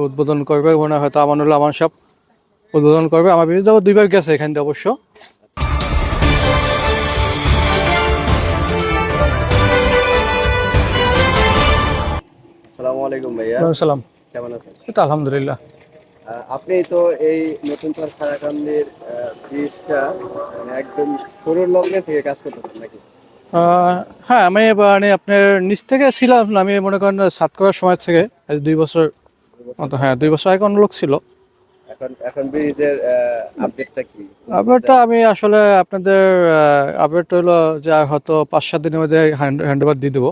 উদ্বোধন করবে, মনে হয়তো আমানুল্লাহ আমান সাহেব উদ্বোধন করবে। আমার বিরুদ্ধে দুইবার গেছে এখান থেকে অবশ্য। আসসালামু আলাইকুম ভাইয়া, সালাম। কেমন আছেন? তো আলহামদুলিল্লাহ। আপনি তো এই নতুন খারাকান্দির ব্রিজটা মানে একদম শুরুর লগ্নে থেকে কাজ করতেছেন নাকি? হ্যাঁ, আমি মানে আপনার নিচ থেকে ছিলাম না, আমি মনে করেন সাত করার সময় থেকে আজ 2 বছর মতো। হ্যাঁ, 2 বছর আগে অন্য লোক ছিল। এখন এখন ব্রিজের আপডেটটা কি? আপডেটটা আমি আসলে আপনাদের আপডেট হলো যে হয়তো 5-7 দিনের মধ্যে হ্যান্ড ওভার দিয়ে দেবো।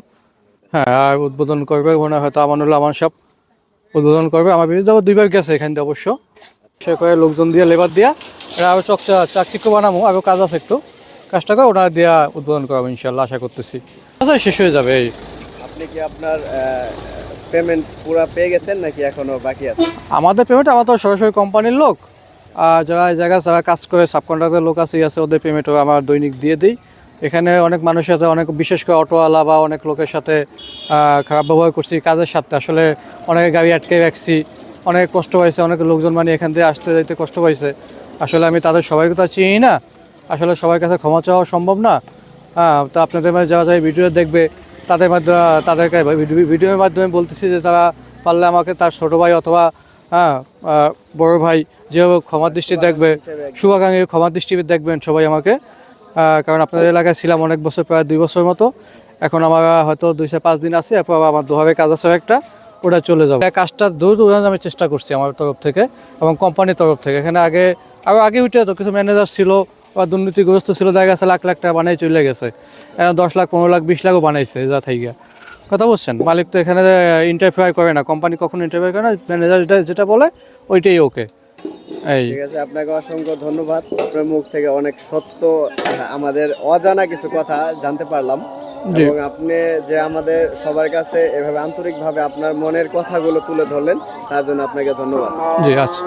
হ্যাঁ, আর উদ্বোধন করবে মনে হয়তো আমানুল্লাহ আমান সাহেব উদ্বোধন করবে। আমার বিরুদ্ধে দুইবার গেছে এখান থেকে অবশ্য। সে করে লোকজন দিয়ে লেবার দিয়া এটা আরও চাকচিক্য বানাবো, আরও কাজ আছে একটু, কাজটা করে ওটা দিয়া উদ্বোধন করাবো ইনশাল্লাহ, আশা করতেছি। আচ্ছা, শেষ হয়ে যাবে এই। আপনি কি আপনার পেমেন্ট পুরো পেয়ে গেছেন নাকি এখনো বাকি আছে? আমাদের পেমেন্ট, আমার তো সরাসরি কোম্পানির লোক, আর যারা কাজ করে সাবকন্ট্রাক্টর লোক আছে ওদের পেমেন্ট আমার দৈনিক দিয়ে দিই। এখানে অনেক মানুষের সাথে, অনেক বিশেষ করে অটোওয়ালা বা অনেক লোকের সাথে খারাপ ব্যবহার করছি কাজের সাথে। আসলে অনেকে গাড়ি আটকে রাখছি, অনেক কষ্ট হয়েছে, অনেক লোকজন মানে এখান থেকে আসতে যাইতে কষ্ট পাইছে। আসলে আমি তাদের সবাইকে তো চিনি না, আসলে সবার কাছে ক্ষমা চাওয়া সম্ভব না। হ্যাঁ, তো আপনাদের মাঝে যারা যারা ভিডিও দেখবে তাদের মাধ্যমে, তাদেরকে ভিডিওর মাধ্যমে বলতেছি যে তারা পারলে আমাকে তার ছোটো ভাই অথবা বড় ভাই যেভাবে ক্ষমার দৃষ্টি দেখবে, শুভাকাঙ্ক্ষী ক্ষমার দৃষ্টি দেখবেন সবাই আমাকে। কারণ আপনাদের এলাকায় ছিলাম অনেক বছর, প্রায় 2 বছর মতো। এখন আমার হয়তো 2-5 দিন আছে, এরপর আমার দুভাবে কাজ আছে একটা, ওটা চলে যাবে। কাজটা দূর আমি চেষ্টা করছি আমার তরফ থেকে এবং কোম্পানির তরফ থেকে। এখানে আগে উঠে তো কিছু ম্যানেজার ছিল বা দুর্নীতিগ্রস্ত ছিল, দেখা গেছে লাখ লাখ টাকা বানিয়ে চলে গেছে। 10 লাখ 15 লাখ 20 লাখও বানাইছে যা থাইগা। কথা বলছেন, মালিক তো এখানে ইন্টারফেয়ার করে না, কোম্পানি কখনো ইন্টারফেয়ার করে না, ম্যানেজার যেটা বলে ওইটাই ওকে। এই ঠিক আছে, আপনাকে অসংখ্য ধন্যবাদ। আপনার মুখ থেকে অনেক সত্য, আমাদের অজানা কিছু কথা জানতে পারলাম। এবং আপনি যে আমাদের সবার কাছে এভাবে আন্তরিকভাবে আপনার মনের কথাগুলো তুলে ধরলেন, তার জন্য আপনাকে ধন্যবাদ। জি, আচ্ছা।